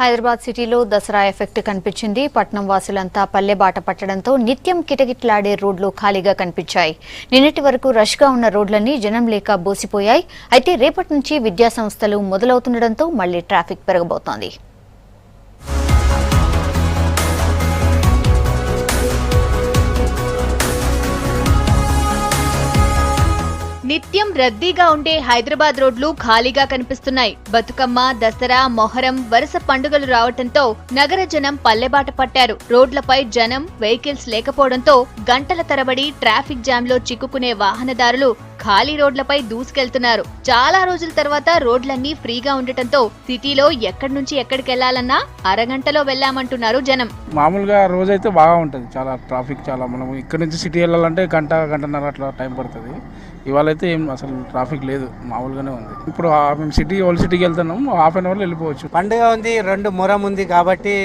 హైదరాబాద్ సిటీలో దసరా ఎఫెక్ట్ కనిపించింది. పట్నం వాసులంతా పల్లెబాట పట్టడంతో నిత్యం కిటకిటలాడే రోడ్లు ఖాళీగా కనిపించాయి. నిన్నటి వరకు రష్గా ఉన్న రోడ్లన్నీ జనం లేక బోసిపోయాయి. అయితే రేపటి నుంచి విద్యా సంస్థలు మొదలవుతుండటంతో మళ్లీ ట్రాఫిక్ పెరగబోతోంది. నిత్యం రద్దీగా ఉండే హైదరాబాద్ రోడ్లు ఖాళీగా కనిపిస్తున్నాయి. బతుకమ్మ, దసరా, మొహరం వరుస పండుగలు రావడంతో నగర జనం పల్లెబాట పట్టారు. రోడ్లపై జనం, వెహికల్స్ లేకపోవడంతో గంటల తరబడి ట్రాఫిక్ జామ్ లో చిక్కుకునే వాహనదారులు ఖాళీ రోడ్లపై దూసుకెళ్తున్నారు. చాలా రోజుల తర్వాత రోడ్లన్నీ ఫ్రీగా ఉండటంతో సిటీలో ఎక్కడి నుంచి ఎక్కడికి వెళ్లాలన్నా అరగంటలో వెళ్లామంటున్నారు జనం. మామూలుగా రోజైతే బాగా ఉంటుంది, చాలా ట్రాఫిక్ చాలా. మనం ఇక్కడ నుంచి సిటీ వెళ్ళాలంటే గంటన్నర అట్లా టైం పడుతుంది. ఇవాళ అయితే ఏం అసలు ట్రాఫిక్ లేదు, మామూలుగానే ఉంది. ఇప్పుడు మేము ఓల్డ్ సిటీకి వెళ్తున్నాం, హాఫ్ అన్ అవర్లో వెళ్ళిపోవచ్చు. పండుగ ఉంది, 2 మొహరం ఉంది కాబట్టి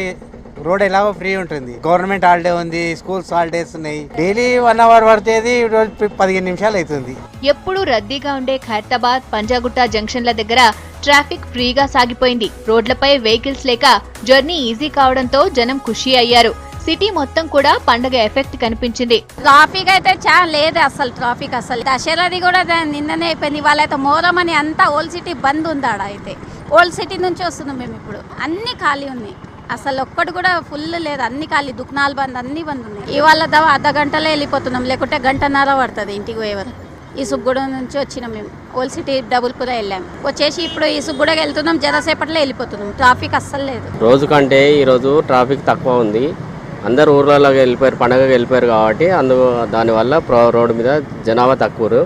రోడ్ ఎలాగో ఫ్రీ ఉంటుంది. గవర్నమెంట్ హాలిడే ఉంది, స్కూల్స్ హాలిడేస్ ఉన్నాయి. డైలీ 1 అవర్ పడితేది 15 నిమిషాలు అవుతుంది. ఎప్పుడు రద్దీగా ఉండే ఖైరతాబాద్, పంజాగుట్ట జంక్షన్ల దగ్గర ట్రాఫిక్ ఫ్రీగా సాగిపోయింది. రోడ్లపై వెహికల్స్ లేక జర్నీ ఈజీ కావడంతో జనం ఖుషి అయ్యారు. సిటీ మొత్తం కూడా పండగ ఎఫెక్ట్ కనిపించింది. ట్రాఫిక్ అయితే చాలా లేదు, అసలు ట్రాఫిక్ అసలు దసరాది కూడా నిన్ననే అయిపోయింది. వాళ్ళైతే మోరం అని అంతా ఓల్డ్ సిటీ బంద్ ఉంది. ఆడ అయితే ఓల్డ్ సిటీ నుంచి వస్తున్నాం మేము. ఇప్పుడు అన్ని ఖాళీ ఉన్నాయి, అసలు ఒక్కటి కూడా ఫుల్ లేదు, అన్ని ఖాళీ. దుకాణాలు బంద్, అన్ని బంద్ ఉన్నాయి. ఇవాళ అర్ధ గంటలో వెళ్ళిపోతున్నాం, లేకుంటే గంటన్నర పడుతుంది ఇంటికి పోయేవారు. ఈ సుబ్బగూడ నుంచి వచ్చినాం మేము, ఓల్డ్ సిటీ డబుల్పుర వెళ్ళాము. వచ్చేసి ఇప్పుడు ఈ సుబ్బగూడకి వెళ్తున్నాం, జరసేపట్లో వెళ్ళిపోతున్నాం. ట్రాఫిక్ అస్సలు లేదు. రోజు కంటే ఈరోజు ట్రాఫిక్ తక్కువ ఉంది. అందరు ఊర్లలోకి వెళ్ళిపోయారు, పండగకి వెళ్ళిపోయారు కాబట్టి దానివల్ల రోడ్డు మీద జనాభా తక్కువ.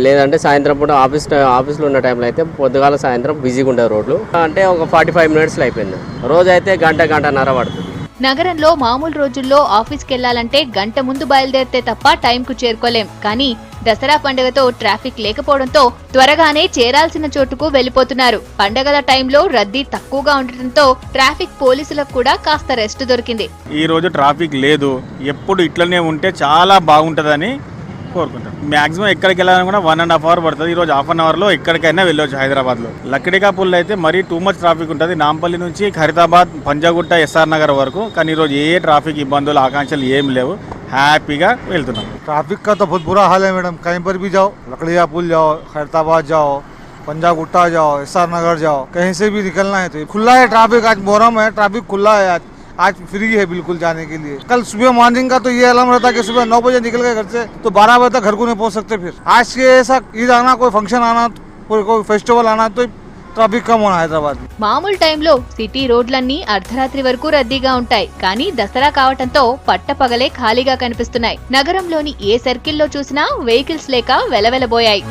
లేదంటే సాయంత్రం పూట ఆఫీస్లో ఉన్న టైంలో అయితే పొద్దుగాల సాయంత్రం బిజీగా ఉండదు రోడ్లు. అంటే ఒక 45 మినిట్స్లో అయిపోయింది. రోజు అయితే గంటన్నర పడుతుంది. నగరంలో మామూలు రోజుల్లో ఆఫీస్కి వెళ్లాలంటే గంట ముందు బయలుదేరితే తప్ప టైంకు చేరుకోలేం. కానీ దసరా పండుగతో ట్రాఫిక్ లేకపోవడంతో త్వరగానే చేరాల్సిన చోటుకు వెళ్లిపోతున్నారు. పండగల టైంలో రద్దీ తక్కువగా ఉండటంతో ట్రాఫిక్ పోలీసులకు కూడా కాస్త రెస్ట్ దొరికింది. ఈ రోజు ట్రాఫిక్ లేదు, ఎప్పుడు ఇట్లనే ఉంటే చాలా బాగుంటుందని కోరుకుంటాం. మాక్సిమం ఎక్కడికి వెళ్ళాలని కూడా 1.5 అవర్ పడుతుంది. ఈ రోజు హాఫ్ అన్ అవర్లో ఎక్కడికైనా వెళ్ళవచ్చు. హైదరాబాద్లో లక్కడికా పుల్ అయితే మరీ టూ మచ్ ట్రాఫిక్ ఉంటుంది. నాంపల్లి నుంచి ఖైరతాబాద్, పంజాగుట్ట, ఎస్ఆర్ నగర్ వరకు. కానీ ఈరోజు ఏ ట్రాఫిక్ ఇబ్బందులు, ఆకాంక్షలు ఏం లేవు, హ్యాపీగా వెళ్తున్నాం. ट्रैफिक का तो बहुत बुरा हाल है मैडम. कहीं पर भी जाओ, लकड़िया पुल जाओ, खैरताबाद जाओ, पंजागुट्टा जाओ, एसआर नगर जाओ, कहीं से भी निकलना है तो खुला है ट्रैफिक. आज मोहरम है, ट्रैफिक खुला है. आज फ्री है बिल्कुल जाने के लिए. कल सुबह मॉर्निंग का तो ये अलार्म रहता कि सुबह 9 बजे निकल गए घर से तो 12 बजे तक घर को नहीं पहुंच सकते. फिर आज के ऐसा ईद आना, कोई फंक्शन आना, कोई फेस्टिवल आना तो ట్రాఫిక్ కమ్ ఉంది హైదరాబాద్. మామూలు టైంలో సిటీ రోడ్లన్నీ అర్ధరాత్రి వరకు రద్దీగా ఉంటాయి. కానీ దసరా కావటంతో పట్టపగలే ఖాళీగా కనిపిస్తున్నాయి. నగరంలోని ఏ సర్కిల్లో చూసినా వెహికల్స్ లేక వెలవెలబోయాయి.